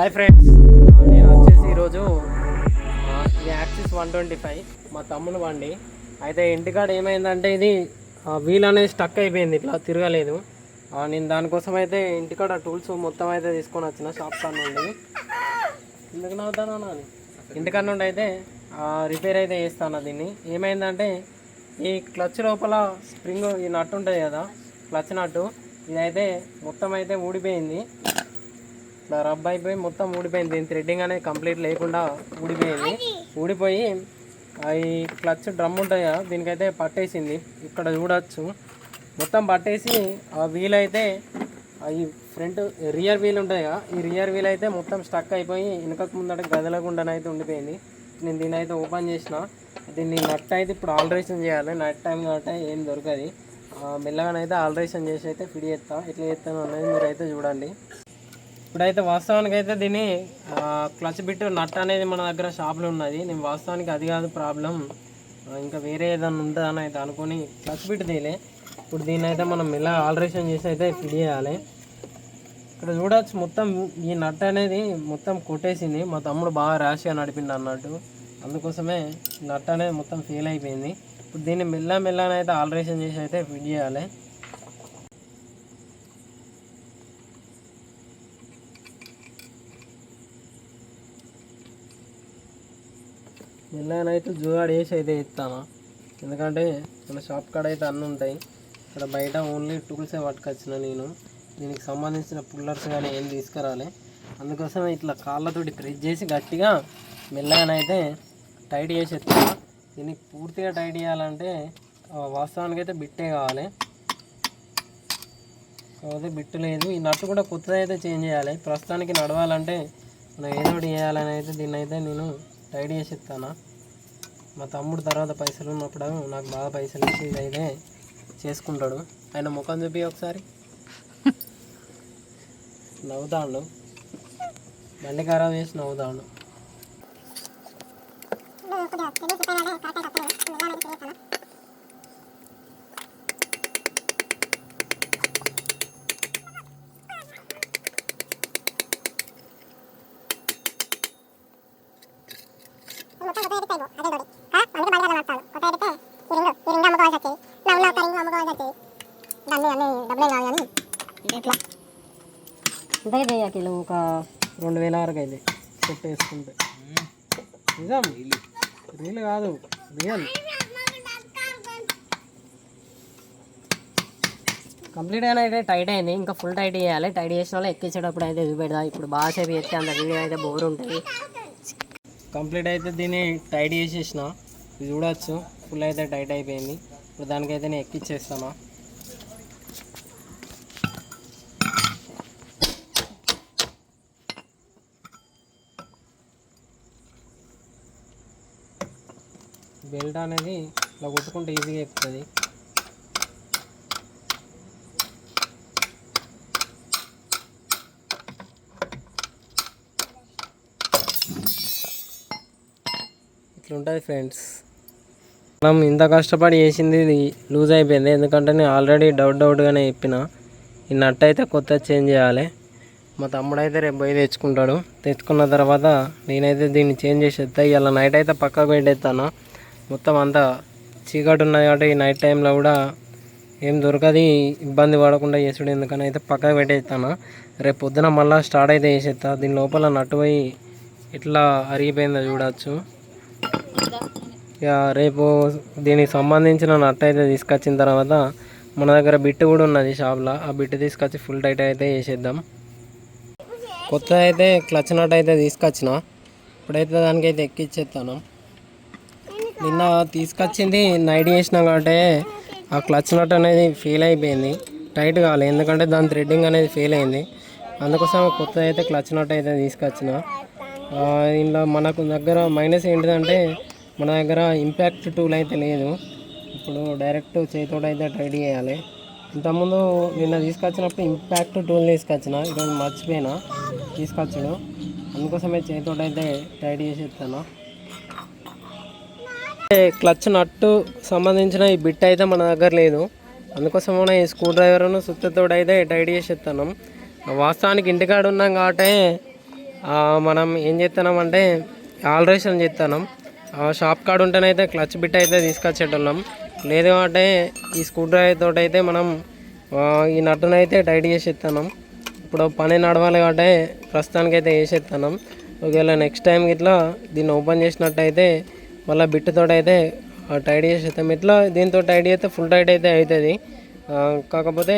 Hi friends, నేను వచ్చేసి ఈరోజు ఇది యాక్సిస్ 125 మా తమ్ముడు బండి. అయితే ఇంటికాడ ఏమైందంటే ఇది వీల్ అనేది స్టక్ అయిపోయింది, ఇట్లా తిరగలేదు. నేను దానికోసం అయితే ఇంటికాడ టూల్స్ మొత్తం అయితే తీసుకొని వచ్చిన షాప్ కాడ నుండి. ఎందుకు నవ్వుతాను అని ఇంటికాడ నుండి అయితే రిపేర్ అయితే చేస్తాను. దీన్ని ఏమైందంటే ఈ క్లచ్ లోపల స్ప్రింగ్ ఈ నట్టు ఉంటుంది కదా, క్లచ్ నట్టు, ఇదైతే మొత్తం అయితే ఊడిపోయింది. ఇట్లా రబ్ అయిపోయి మొత్తం ఊడిపోయింది. దీని థ్రెడ్డింగ్ అనేది కంప్లీట్ లేకుండా ఊడిపోయింది. ఊడిపోయి ఈ క్లచ్ డ్రమ్ ఉంటాయి కదా, దీనికైతే పట్టేసింది. ఇక్కడ చూడవచ్చు మొత్తం పట్టేసి ఆ వీల్ అయితే ఈ ఫ్రంట్ రియర్ వీల్ ఉంటాయి కదా, ఈ రియర్ వీల్ అయితే మొత్తం స్టక్ అయిపోయి వెనకకు ముందట గదలకుండానైతే ఉండిపోయింది. నేను దీన్ని అయితే ఓపెన్ చేసిన. దీన్ని నట్ అయితే ఇప్పుడు ఆల్టరేషన్ చేయాలి. నైట్ టైం కాబట్టి ఏం దొరకదు. మెల్లగానైతే ఆల్టరేషన్ చేసి అయితే ఫిట్ చేస్తా. ఎట్లా చేస్తాను అనేది మీరు అయితే చూడండి. ఇప్పుడైతే వాస్తవానికి అయితే దీన్ని క్లచ్ బిట్ నట్ అనేది మన దగ్గర షాప్లో ఉన్నది. నేను వాస్తవానికి అది కాదు ప్రాబ్లం, ఇంకా వేరే ఏదైనా ఉంటుందని అయితే అనుకొని క్లచ్ బిట్ తీలే. ఇప్పుడు దీన్ని అయితే మనం ఇలా ఆల్టరేషన్ చేసి అయితే ఫిట్ చేయాలి. ఇక్కడ చూడవచ్చు మొత్తం ఈ నట్ అనేది మొత్తం కొట్టేసింది. మా తమ్ముడు బాగా ర్యాష్గా నడిపింది అన్నట్టు, అందుకోసమే నట్ అనేది మొత్తం ఫెయిల్ అయిపోయింది. ఇప్పుడు దీన్ని మెల్లనైతే ఆల్టరేషన్ చేసి అయితే ఫిట్ చేయాలి. మెల్లనైతే జుగాడు వేసి అయితే ఇస్తాను, ఎందుకంటే మన షాప్ కాడ అయితే అన్నీ ఉంటాయి. ఇక్కడ బయట ఓన్లీ టూల్సే పట్టుకొచ్చిన నేను. దీనికి సంబంధించిన పుల్లర్స్ కానీ ఏం తీసుకురాలి. అందుకోసం ఇట్లా కాళ్ళతోటి ప్రెస్ చేసి గట్టిగా మెల్లగానైతే టైట్ చేసి ఎత్తాను. దీనికి పూర్తిగా టైట్ చేయాలంటే వాస్తవానికి అయితే బిట్టే కావాలి. కాకపోతే బిట్టు లేదు. ఈ నట్టు కూడా కొత్తది అయితే చేంజ్ చేయాలి. ప్రస్తుతానికి నడవాలంటే మనం ఏదో ఒకటి చేయాలని అయితే దీన్ని అయితే నేను టైట్ చేసి ఇస్తాను. మా తమ్ముడు తర్వాత పైసలు ఉన్నప్పుడు నాకు బాగా పైసలు ఇచ్చి ఇదైతే చేసుకుంటాడు. ఆయన ముఖం చూపి ఒకసారి నవ్వుతాడు, బండి ఖరాబ్ చేసి నవ్వుతాడు. అంటే కిలో ఒక 2000 వరకు అయితే సెట్ వేసుకుంటే. నిజం, రీల్ కాదు, రియల్. కంప్లీట్ అయినా అయితే టైట్ అయింది, ఇంకా ఫుల్ టైట్ చేయాలి. టైట్ చేసిన వాళ్ళు ఎక్కించేటప్పుడు అయితే చూపెడతా. ఇప్పుడు బాగా సేపు ఎత్తే అంత వీడియో అయితే బోర్ ఉంటుంది. కంప్లీట్ అయితే దీన్ని టైట్ చేసేసిన. ఇది చూడవచ్చు ఫుల్ అయితే టైట్ అయిపోయింది. ఇప్పుడు దానికైతే నేను ఎక్కిచ్చేస్తాను. బెల్ట్ అనేది ఇలా కొట్టుకుంటే ఈజీగా ఎక్కుతుంది. ఇట్లుంటుంది ఫ్రెండ్స్. మనం ఇంత కష్టపడి చేసింది ఇది లూజ్ అయిపోయింది, ఎందుకంటే నేను ఆల్రెడీ డౌట్గానే చెప్పిన. ఈ నట్ అయితే కొత్త చేంజ్ చేయాలి. మా తమ్ముడు అయితే రేపు పోయి తెచ్చుకుంటాడు. తెచ్చుకున్న తర్వాత నేనైతే దీన్ని చేంజ్ చేసేస్తా. ఇలా నైట్ అయితే పక్కకు పెట్టేస్తాను. మొత్తం అంతా చీకటి ఉన్నది కాబట్టి ఈ నైట్ టైంలో కూడా ఏం దొరకది, ఇబ్బంది పడకుండా చేసుడు ఎందుకని అయితే పక్కకు పెట్టేస్తాను. రేపు పొద్దున మళ్ళీ స్టార్ట్ అయితే చేసేస్తా. దీని లోపల నట్టు పోయి ఇట్లా అరిగిపోయిందో చూడవచ్చు. ఇక రేపు దీనికి సంబంధించిన నట్టు అయితే తీసుకొచ్చిన తర్వాత మన దగ్గర బిట్టు కూడా ఉన్నది షాప్లో, ఆ బిట్టు తీసుకొచ్చి ఫుల్ టైట్ అయితే చేసేద్దాం. కొత్త అయితే క్లచ్ నట్ అయితే తీసుకొచ్చిన. ఇప్పుడైతే దానికైతే ఎక్కిచ్చేస్తాను. నిన్న తీసుకొచ్చింది నైట్ చేసినాం కాబట్టి ఆ క్లచ్ నట్ అనేది ఫెయిల్ అయిపోయింది, టైట్ కావాలి. ఎందుకంటే దాని థ్రెడ్డింగ్ అనేది ఫెయిల్ అయింది. అందుకోసం కొత్త అయితే క్లచ్ నట్ అయితే తీసుకొచ్చిన. ఇందులో మనకు దగ్గర మైనస్ ఏంటిదంటే మన దగ్గర ఇంపాక్ట్ టూల్ అయితే లేదు. ఇప్పుడు డైరెక్ట్ చేతితో అయితే టైట్ చేయాలి. ఇంతకుముందు నిన్న తీసుకొచ్చినప్పుడు ఇంపాక్ట్ టూల్ తీసుకొచ్చిన, ఈరోజు మర్చిపోయినా తీసుకొచ్చాడు. అందుకోసమే చేతితో అయితే టైట్ చేసేస్తాను. క్లచ్ నట్టు సంబంధించిన ఈ బిట్ అయితే మన దగ్గర లేదు, అందుకోసం ఈ స్క్రూ డ్రైవర్ను సుత్తతోడు అయితే టైట్ చేసేస్తాను. వాస్తవానికి ఇంటికాడ ఉన్నాం కాబట్టి మనం ఏం చేస్తున్నామంటే ఆల్టరేషన్ చేస్తున్నాం. షాప్ కాడ ఉంటేనైతే క్లచ్ బిట్ అయితే తీసుకొచ్చేటోళ్ళం. లేదు అంటే ఈ స్క్రూ డ్రైవర్ తోటి అయితే మనం ఈ నట్టునైతే టైట్ చేసి ఇస్తున్నాం. ఇప్పుడు పని నడవాలి కాబట్టి ప్రస్తుతానికి అయితే వేసేస్తున్నాం. ఒకవేళ నెక్స్ట్ టైం ఇట్లా దీన్ని ఓపెన్ చేసినట్టయితే మళ్ళీ బిట్టుతో అయితే టైట్ చేసేస్తాం. ఇట్లా దీంతో టైట్ చేస్తే ఫుల్ టైట్ అయితే అవుతుంది. కాకపోతే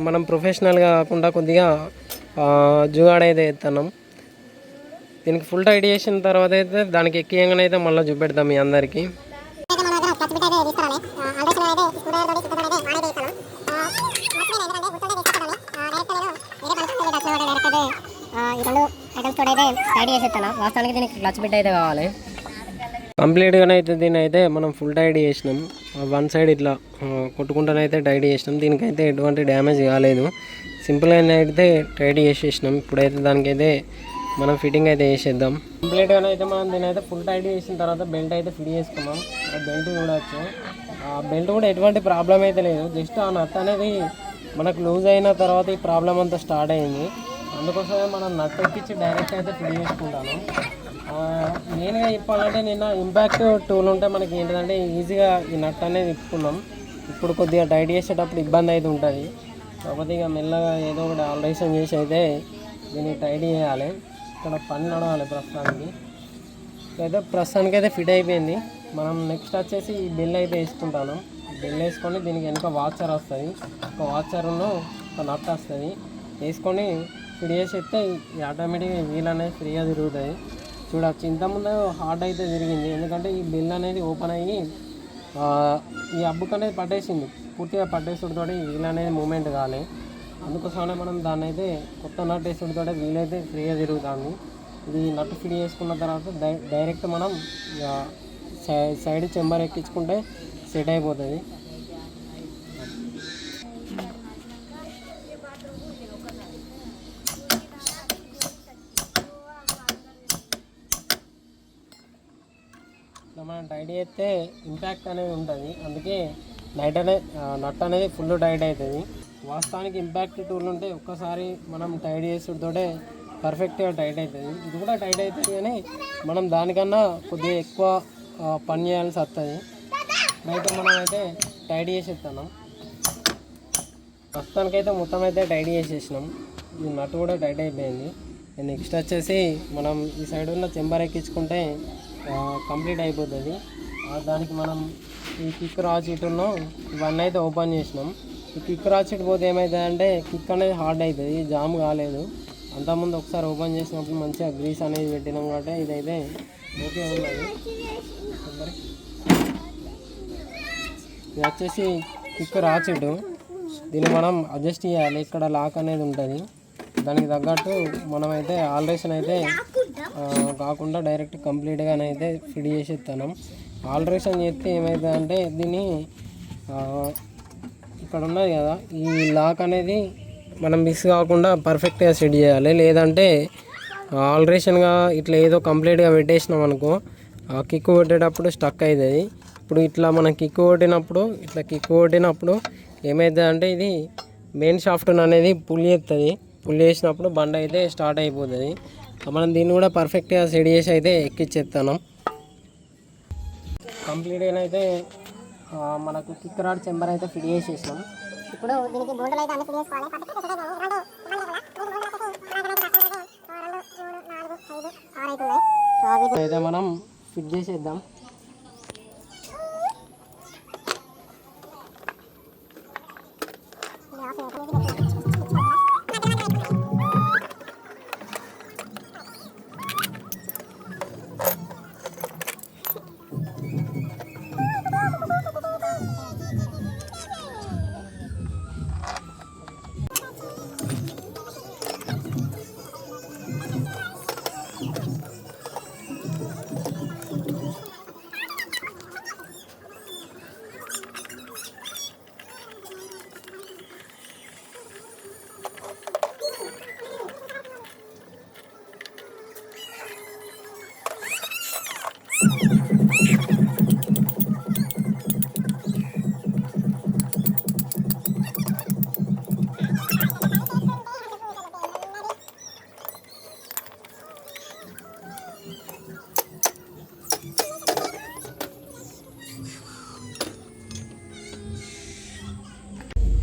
మనం ప్రొఫెషనల్గా కాకుండా కొద్దిగా జుగాడైతే ఎత్తున్నాం. దీనికి ఫుల్ టైట్ చేసిన తర్వాత అయితే దానికి ఎక్కియంగానే అయితే మళ్ళీ చూపెడతాం మీ అందరికీ. వాస్తవానికి దీనికి క్లచ్ బిట్ అయితే కావాలి. కంప్లీట్గానే అయితే దీని అయితే మనం ఫుల్ టైట్ చేసినాం. వన్ సైడ్ ఇట్లా కొట్టుకుంటానైతే టైట్ చేసినాం. దీనికైతే ఎటువంటి డ్యామేజ్ కాలేదు. సింపుల్గా అయితే టైట్ చేసేసినాం. ఇప్పుడైతే దానికైతే మనం ఫిట్టింగ్ అయితే వేసేద్దాం. కంప్లీట్గానే అయితే మనం దీని అయితే ఫుల్ టైట్ చేసిన తర్వాత బెల్ట్ అయితే ఫిట్ చేసుకున్నాం. ఆ బెల్ట్ చూడవచ్చు. ఆ బెల్ట్ కూడా ఎటువంటి ప్రాబ్లం అయితే లేదు. జస్ట్ ఆ నట్ అనేది మనకు లూజ్ అయిన తర్వాత ఈ ప్రాబ్లం అంతా స్టార్ట్ అయింది. అందుకోసమే మనం నట్ ఎక్కించి డైరెక్ట్ అయితే ఫిట్ చేసుకుంటాను. మెయిన్గా చెప్పాలంటే నిన్న ఇంపాక్ట్ టూల్ ఉంటే మనకి ఏంటంటే ఈజీగా ఈ నట్ అనేది ఇప్పుకున్నాం. ఇప్పుడు కొద్దిగా టైట్ చేసేటప్పుడు ఇబ్బంది అయితే ఉంటుంది. కాకపోతే ఇక మెల్లగా ఏదో ఒకటి ఆల్టరేషన్ చేసి అయితే దీన్ని టైట్ చేయాలి. ఇక్కడ పని నడవాలి ప్రస్తుతానికి అయితే ఫిట్ అయిపోయింది. మనం నెక్స్ట్ వచ్చేసి ఈ బెల్ అయితే వేసుకుంటాను. బెల్ వేసుకొని దీనికి వెనక వాచర్ వస్తుంది. ఒక వాచర్ను ఒక నట్ వస్తుంది. వేసుకొని ఫిట్ చేసి ఇస్తే ఆటోమేటిక్గా వీల్ అనేది ఫ్రీగా తిరుగుతుంది. చూడవచ్చు ఇంతకుముందు హార్డ్ అయితే తిరిగింది. ఎందుకంటే ఈ బెల్ అనేది ఓపెన్ అయ్యి ఈ అబ్బుకు అనేది పట్టేసింది. పూర్తిగా పట్టేసుడితో వీల్ అనేది మూమెంట్ కాలే. అందుకోసమే మనం దాన్ని అయితే కొత్త నట్ వేసుడితో వీల్ అయితే ఫ్రీగా తిరుగుతుంది. ఇది నట్టు ఫిట్ చేసుకున్న తర్వాత డైరెక్ట్ మనం సైడ్ చెంబర్ ఎక్కించుకుంటే సెట్ అయిపోతుంది. మనం టైట్ చేస్తే ఇంపాక్ట్ అనేది ఉంటుంది. అందుకే నట్ అనేది ఫుల్ టైట్ అవుతుంది. వాస్తవానికి ఇంపాక్ట్ టూల్ ఉంటే ఒక్కసారి మనం టైట్ చేసుడితోటే పర్ఫెక్ట్గా టైట్ అవుతుంది. ఇది కూడా టైట్ అవుతుంది కానీ మనం దానికన్నా కొద్దిగా ఎక్కువ పని చేయాల్సి వస్తుంది. అయితే మనం అయితే టైట్ చేసేస్తున్నాం. ప్రస్తుతానికైతే మొత్తం అయితే టైట్ చేసేసినాం. ఈ నట్ కూడా టైట్ అయిపోయింది. నెక్స్ట్ వచ్చేసి మనం ఈ సైడ్ ఉన్న చెంబర్ ఎక్కించుకుంటే కంప్లీట్ అయిపోతుంది. దానికి మనం ఈ కిక్ రాచీటును ఇవన్నీ అయితే ఓపెన్ చేసినాం. ఈ కిక్ రాచీట్ పోతే ఏమవుతుందంటే కిక్ అనేది హార్డ్ అవుతుంది. జామ్ కాలేదు. అంతకుముందు ఒకసారి ఓపెన్ చేసినప్పుడు మంచిగా గ్రీస్ అనేది పెట్టినాం కాబట్టి ఇదైతే ఓకే ఉన్నది. ఇది వచ్చేసి కిక్ రాచీటు. దీన్ని మనం అడ్జస్ట్ చేయాలి. ఇక్కడ లాక్ అనేది ఉంటుంది. దానికి తగ్గట్టు మనమైతే ఆల్టరేషన్ అయితే కాకుండా డైరెక్ట్ కంప్లీట్గానైతే ఫిట్ చేసి ఇస్తాం. ఆల్టరేషన్ చేస్తే ఏమవుతుందంటే దీన్ని ఇక్కడ ఉన్నది కదా ఈ లాక్ అనేది మనం మిస్ కాకుండా పర్ఫెక్ట్గా సెట్ చేయాలి. లేదంటే ఆల్టరేషన్గా ఇట్లా ఏదో కంప్లీట్గా పెట్టేసినాం అనుకో కిక్ కొట్టేటప్పుడు స్టక్ అవుతుంది. ఇప్పుడు ఇట్లా మనం కిక్ కొట్టినప్పుడు ఏమవుతుందంటే ఇది మెయిన్ షాఫ్ట్ అనేది పుల్ చేస్తుంది. పుల్ చేసినప్పుడు బండి అయితే స్టార్ట్ అయిపోతుంది. మనం దీన్ని కూడా పర్ఫెక్ట్గా సెట్ చేసి అయితే ఎక్కిచ్చేస్తాను. కంప్లీట్గా అయితే మనకు కిక్ రాడ్ చెంబర్ అయితే ఫిట్ చేసేసినాం. ఇప్పుడు దీనికి బోల్డర్లు అయితే అన్ని ఫిట్ చేసుకోవాలి. అయితే మనం ఫిట్ చేసేద్దాం.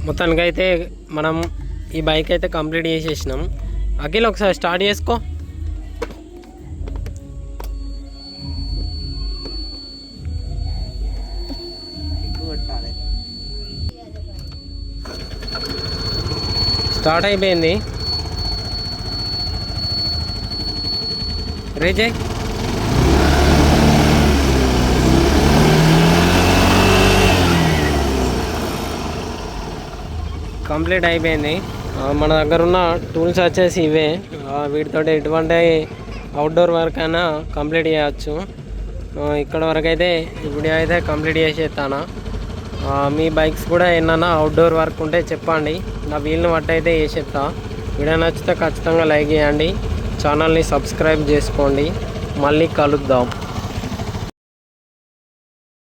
మొత్తానికైతే మనం ఈ బైక్ అయితే కంప్లీట్ చేసేసినాం. అఖిల్ ఒకసారి స్టార్ట్ చేసుకో. స్టార్ట్ అయిపోయింది. రేజయ్ కంప్లీట్ అయిపోయింది. మన దగ్గర ఉన్న టూల్స్ వచ్చేసి ఇవే. వీటితో ఎటువంటి అవుట్డోర్ వర్క్ అయినా కంప్లీట్ చేయవచ్చు. ఇక్కడ వరకు అయితే ఈ వీడియో అయితే కంప్లీట్ చేసేస్తాను. మీ బైక్స్ కూడా ఏమన్నా అవుట్డోర్ వర్క్ ఉంటే చెప్పండి, నా వీలుని బట్టి అయితే చేసేస్తా. వీడియో నచ్చితే ఖచ్చితంగా లైక్ చేయండి, ఛానల్ని సబ్స్క్రైబ్ చేసుకోండి. మళ్ళీ కలుద్దాం.